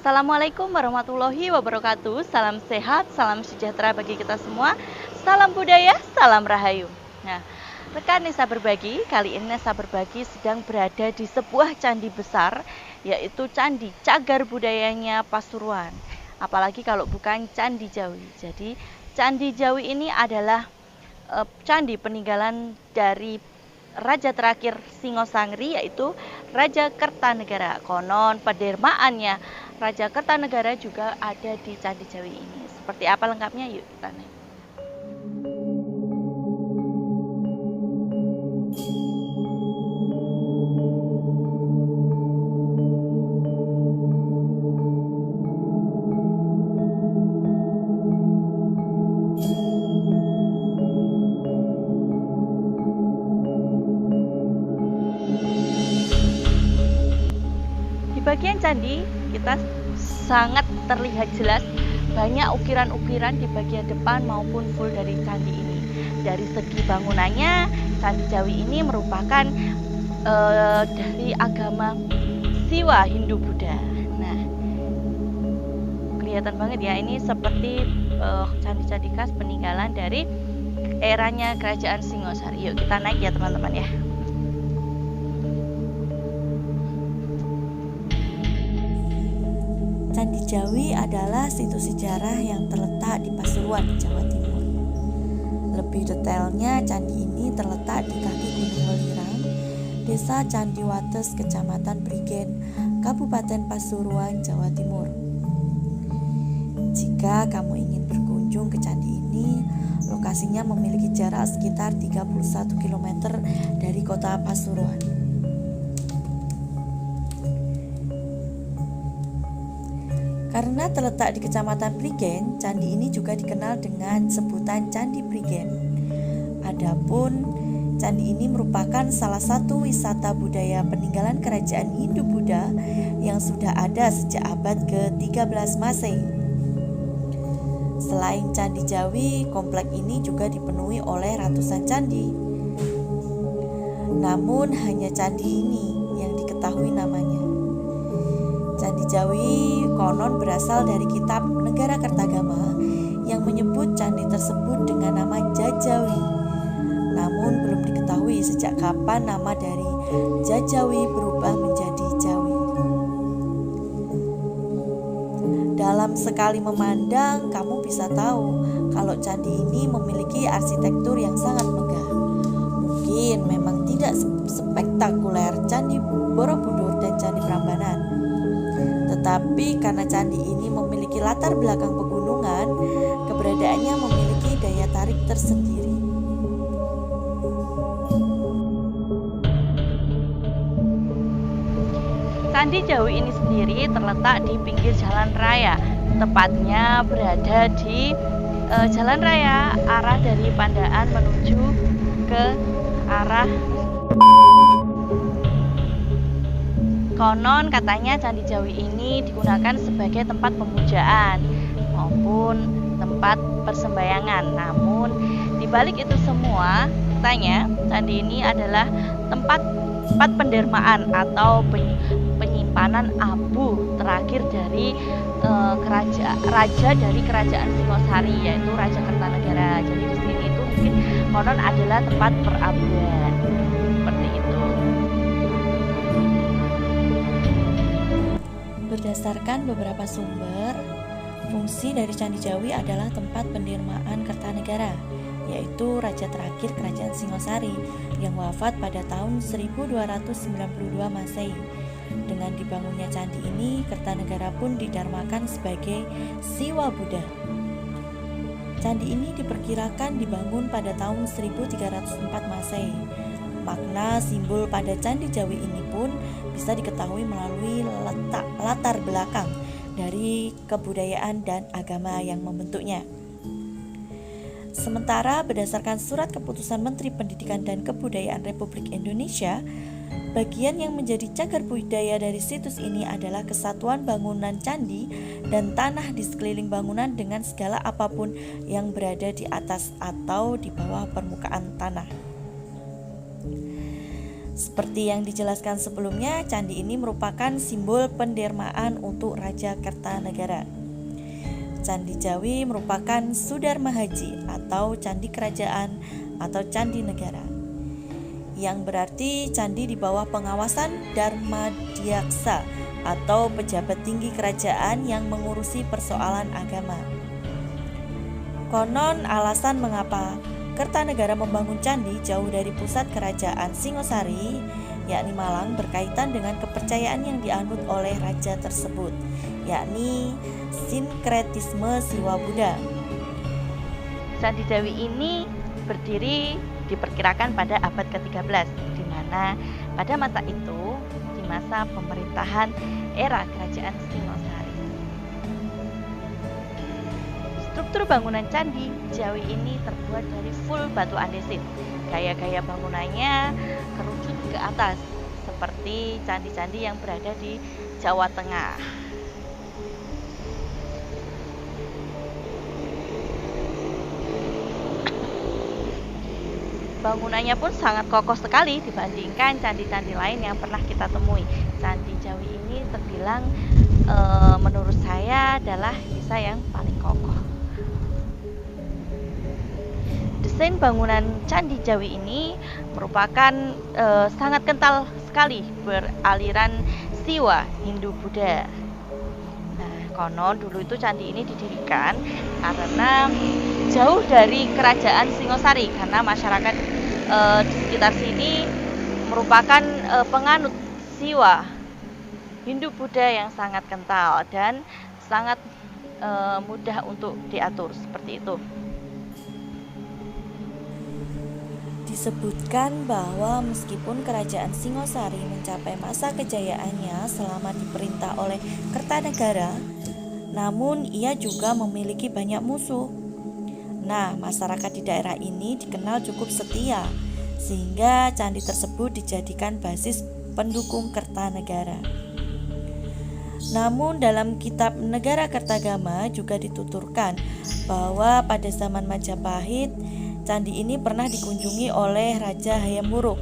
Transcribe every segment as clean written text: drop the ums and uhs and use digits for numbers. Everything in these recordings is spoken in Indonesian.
Assalamualaikum warahmatullahi wabarakatuh. Salam sehat, salam sejahtera bagi kita semua. Salam budaya, salam rahayu. Nah, rekan Nesa Berbagi, kali ini Nesa Berbagi sedang berada di sebuah candi besar, yaitu Candi Cagar Budayanya Pasuruan. Apalagi kalau bukan Candi Jawi. Jadi, Candi Jawi ini adalah candi peninggalan dari raja terakhir Singosangri, yaitu Raja Kertanegara. Konon pendermaannya Raja Kertanegara juga ada di Candi Jawi ini. Seperti apa lengkapnya? Yuk kita naik. Bagian candi kita sangat terlihat jelas banyak ukiran-ukiran di bagian depan maupun full dari candi ini. Dari segi bangunannya, Candi Jawi ini merupakan dari agama Siwa Hindu Buddha. Nah, kelihatan banget ya, ini seperti candi-candi khas peninggalan dari eranya Kerajaan Singosari. Yuk kita naik ya teman-teman ya. Candi Jawi adalah situs sejarah yang terletak di Pasuruan, Jawa Timur. Lebih detailnya, candi ini terletak di kaki Gunung Welirang, Desa Candiwates, Kecamatan Prigen, Kabupaten Pasuruan, Jawa Timur. Jika kamu ingin berkunjung ke candi ini, lokasinya memiliki jarak sekitar 31 km dari kota Pasuruan. Karena terletak di Kecamatan Prigen, candi ini juga dikenal dengan sebutan Candi Prigen. Adapun candi ini merupakan salah satu wisata budaya peninggalan Kerajaan Hindu-Buddha yang sudah ada sejak abad ke-13 Masehi. Selain Candi Jawi, komplek ini juga dipenuhi oleh ratusan candi. Namun hanya candi ini yang diketahui namanya. Candi Jawi konon berasal dari kitab Negara Kertagama yang menyebut candi tersebut dengan nama Jajawi. Namun belum diketahui sejak kapan nama dari Jajawi berubah menjadi Jawi. Dalam sekali memandang, kamu bisa tahu kalau candi ini memiliki arsitektur yang sangat megah. Mungkin memang tidak spektakuler Candi Borobudur dan Candi Prambanan. Tetapi karena candi ini memiliki latar belakang pegunungan, keberadaannya memiliki daya tarik tersendiri. Candi Jawi ini sendiri terletak di pinggir jalan raya, tepatnya berada di jalan raya arah dari Pandaan menuju ke arah. Konon katanya Candi Jawi ini digunakan sebagai tempat pemujaan maupun tempat persembahyangan. Namun dibalik itu semua, katanya candi ini adalah tempat pendermaan atau penyimpanan abu terakhir dari raja dari Kerajaan Singosari, yaitu Raja Kertanegara. Jadi di sini itu mungkin konon adalah tempat perabuan. Seperti itu. Berdasarkan beberapa sumber, fungsi dari Candi Jawi adalah tempat pendermaan Kertanegara, yaitu raja terakhir Kerajaan Singosari yang wafat pada tahun 1292 Masehi. Dengan dibangunnya candi ini, Kertanegara pun didarmakan sebagai Siwa Buddha. Candi ini diperkirakan dibangun pada tahun 1304 Masehi. Makna simbol pada Candi Jawi ini pun bisa diketahui melalui latar belakang dari kebudayaan dan agama yang membentuknya. Sementara berdasarkan surat keputusan Menteri Pendidikan dan Kebudayaan Republik Indonesia, bagian yang menjadi cagar budaya dari situs ini adalah kesatuan bangunan candi dan tanah di sekeliling bangunan dengan segala apapun yang berada di atas atau di bawah permukaan tanah. Seperti yang dijelaskan sebelumnya, candi ini merupakan simbol pendermaan untuk Raja Kertanegara. Candi Jawi merupakan Sudarma Haji atau candi kerajaan atau candi negara, yang berarti candi di bawah pengawasan Dharmadiaksa atau pejabat tinggi kerajaan yang mengurusi persoalan agama. Konon alasan mengapa Kertanegara membangun candi jauh dari pusat kerajaan Singosari, yakni Malang, berkaitan dengan kepercayaan yang dianut oleh raja tersebut, yakni sinkretisme Siwa Buddha. Candi Jawi ini berdiri diperkirakan pada abad ke-13, di mana pada masa itu, di masa pemerintahan era kerajaan Singosari. Struktur bangunan Candi Jawi ini terbuat dari full batu andesit. Gaya-gaya bangunannya kerucut ke atas, seperti candi-candi yang berada di Jawa Tengah. Bangunannya pun sangat kokoh sekali dibandingkan candi-candi lain yang pernah kita temui. Candi Jawi ini terbilang menurut saya adalah bisa yang paling kokoh. Desain bangunan Candi Jawi ini merupakan sangat kental sekali beraliran Siwa Hindu-Buddha. Nah, konon dulu itu candi ini didirikan karena jauh dari kerajaan Singosari, karena masyarakat di sekitar sini merupakan penganut Siwa Hindu-Buddha yang sangat kental dan sangat mudah untuk diatur seperti itu. Disebutkan bahwa meskipun kerajaan Singosari mencapai masa kejayaannya selama diperintah oleh Kertanegara, namun ia juga memiliki banyak musuh. Nah, masyarakat di daerah ini dikenal cukup setia, sehingga candi tersebut dijadikan basis pendukung Kertanegara. Namun dalam kitab Negara Kertagama juga dituturkan bahwa pada zaman Majapahit, candi ini pernah dikunjungi oleh Raja Hayam Wuruk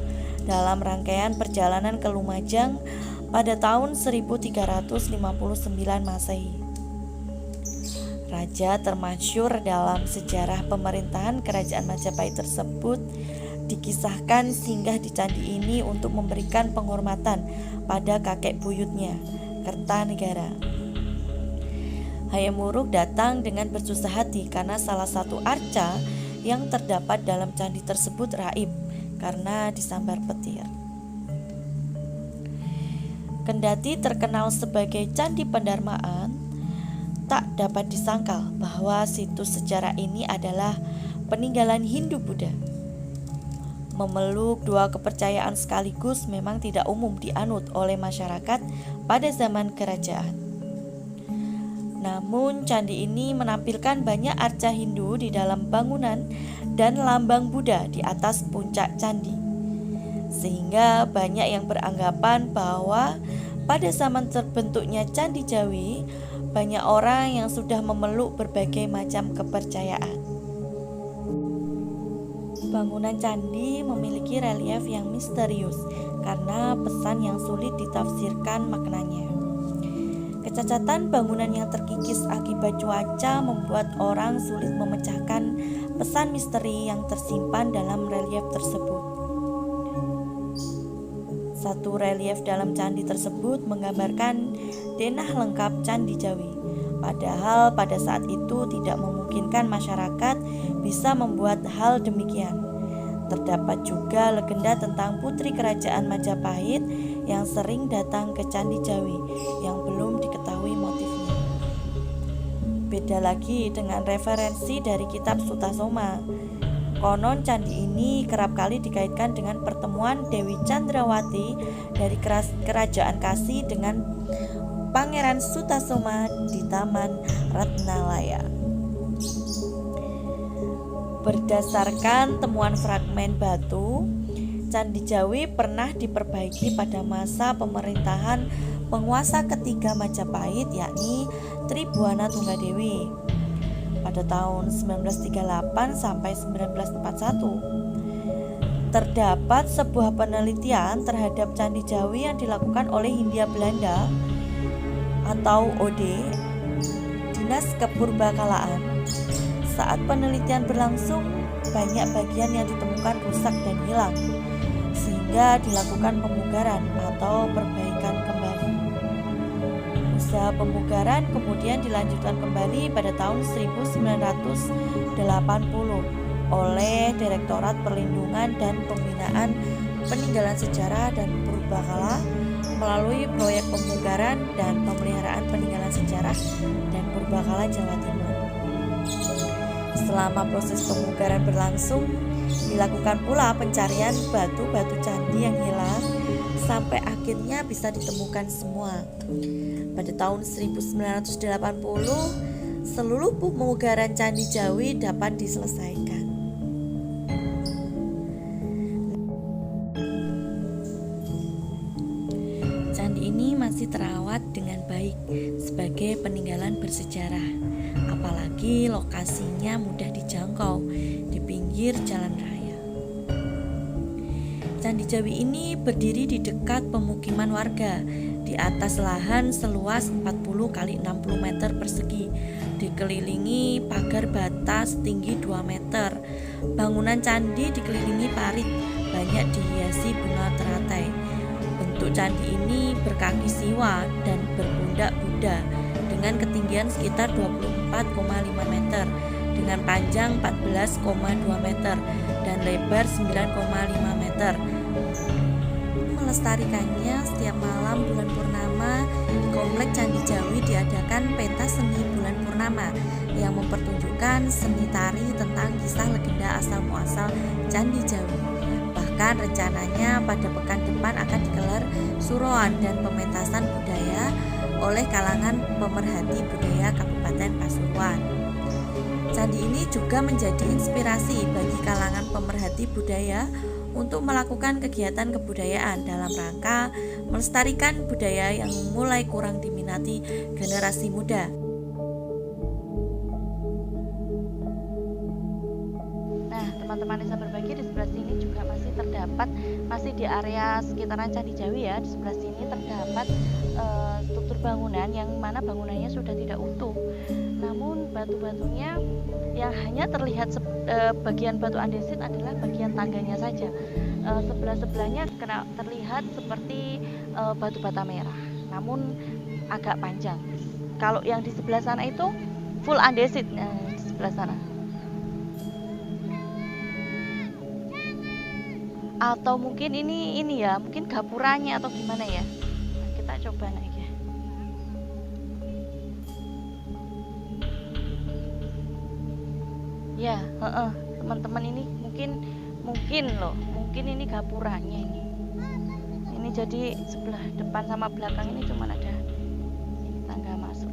dalam rangkaian perjalanan ke Lumajang pada tahun 1359 Masehi. Raja termasyhur dalam sejarah pemerintahan kerajaan Majapahit tersebut dikisahkan singgah di candi ini untuk memberikan penghormatan pada kakek buyutnya, Kertanegara. Hayam Wuruk datang dengan bersusah hati karena salah satu arca yang terdapat dalam candi tersebut raib karena disambar petir. Kendati terkenal sebagai candi pendarmaan, tak dapat disangkal bahwa situs sejarah ini adalah peninggalan Hindu-Buddha. Memeluk dua kepercayaan sekaligus memang tidak umum dianut oleh masyarakat pada zaman kerajaan. Namun candi ini menampilkan banyak arca Hindu di dalam bangunan dan lambang Buddha di atas puncak candi, sehingga banyak yang beranggapan bahwa pada zaman terbentuknya Candi Jawi, banyak orang yang sudah memeluk berbagai macam kepercayaan. Bangunan candi memiliki relief yang misterius karena pesan yang sulit ditafsirkan maknanya. Kecacatan bangunan yang terkikis akibat cuaca membuat orang sulit memecahkan pesan misteri yang tersimpan dalam relief tersebut. Satu relief dalam candi tersebut menggambarkan denah lengkap Candi Jawi, padahal pada saat itu tidak memungkinkan masyarakat bisa membuat hal demikian. Terdapat juga legenda tentang putri kerajaan Majapahit yang sering datang ke Candi Jawi yang belum diketahui motifnya. Beda lagi dengan referensi dari kitab Sutasoma. Konon candi ini kerap kali dikaitkan dengan pertemuan Dewi Chandrawati dari kerajaan Kasih dengan Pangeran Sutasoma di Taman Ratnalaya. Berdasarkan temuan fragmen batu, Candi Jawi pernah diperbaiki pada masa pemerintahan penguasa ketiga Majapahit, yakni Tribhuwana Tunggadewi pada tahun 1938 sampai 1941. Terdapat sebuah penelitian terhadap Candi Jawi yang dilakukan oleh Hindia Belanda atau OD, Dinas Kepurbakalaan. Saat penelitian berlangsung, banyak bagian yang ditemukan rusak dan hilang, sehingga dilakukan pemugaran atau perbaikan kembali. Usaha pemugaran kemudian dilanjutkan kembali pada tahun 1980 oleh Direktorat Perlindungan dan Pembinaan Peninggalan Sejarah dan Purbakala melalui proyek pemugaran dan pemeliharaan peninggalan sejarah dan purbakala Jawa Timur. Selama proses pemugaran berlangsung, dilakukan pula pencarian batu-batu candi yang hilang sampai akhirnya bisa ditemukan semua. Pada tahun 1980, seluruh pemugaran Candi Jawi dapat diselesaikan. Candi ini masih terawat dengan baik sebagai peninggalan bersejarah, apalagi lokasinya mudah dijangkau di pinggir jalan raya. Candi Jawi ini berdiri di dekat pemukiman warga di atas lahan seluas 40 x 60 meter persegi, dikelilingi pagar bata setinggi 2 meter. Bangunan candi dikelilingi parit, banyak dihiasi bunga teratai. Bentuk candi ini berkaki siwa dan berpundak Buddha dengan ketinggian sekitar 24,5 meter, dengan panjang 14,2 meter dan lebar 9,5 meter. Melestarikannya, setiap malam bulan purnama di Komplek Candi Jawi diadakan pentas seni bulan purnama yang mempertunjukkan seni tari tentang kisah legenda asal-muasal Candi Jawi. Bahkan rencananya pada pekan depan akan digelar suroan dan pementasan budaya oleh kalangan pemerhati budaya Kabupaten Pasuruan. Candi ini juga menjadi inspirasi bagi kalangan pemerhati budaya untuk melakukan kegiatan kebudayaan dalam rangka melestarikan budaya yang mulai kurang diminati generasi muda. Nah, teman-teman Desa Berbagi, di sebelah sini juga masih di area sekitaran Candi Jawi ya. Di sebelah sini terdapat struktur bangunan yang mana bangunannya sudah tidak utuh. Namun batu-batunya yang hanya terlihat bagian batu andesit adalah bagian tangganya saja. Sebelah-sebelahnya terlihat seperti batu bata merah, namun agak panjang. Kalau yang di sebelah sana itu full andesit, di sebelah sana. Atau mungkin ini ya, mungkin gapuranya atau gimana ya. Nah, kita coba naik ya. Ya, teman-teman, ini mungkin ini gapuranya ini. Ini jadi sebelah depan sama belakang ini cuma ada tangga masuk.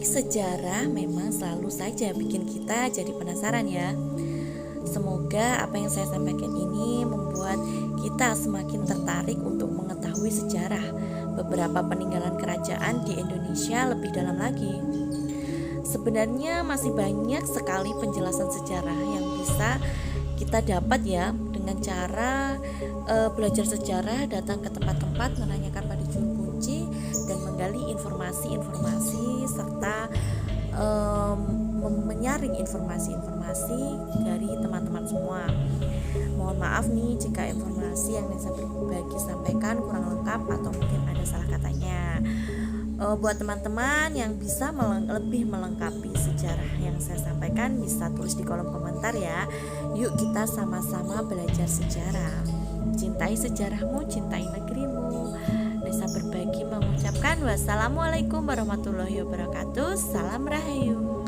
Sejarah memang selalu saja bikin kita jadi penasaran ya. Semoga apa yang saya sampaikan ini membuat kita tertarik untuk mengetahui sejarah beberapa peninggalan kerajaan di Indonesia lebih dalam lagi. Sebenarnya masih banyak sekali penjelasan sejarah yang bisa kita dapat ya dengan cara belajar sejarah, datang ke tempat-tempat, menanyakan pada juru kunci dan menggali informasi-informasi serta menyaring informasi-informasi dari teman-teman semua. Mohon maaf nih jika informasi yang saya berbagi sampaikan kurang lengkap atau mungkin ada salah katanya. Buat teman-teman yang bisa lebih melengkapi sejarah yang saya sampaikan, bisa tulis di kolom komentar ya. Yuk kita sama-sama belajar sejarah. Cintai sejarahmu, cintai negerimu. Nesa Berbagi mengucapkan wassalamualaikum warahmatullahi wabarakatuh. Salam Rahayu.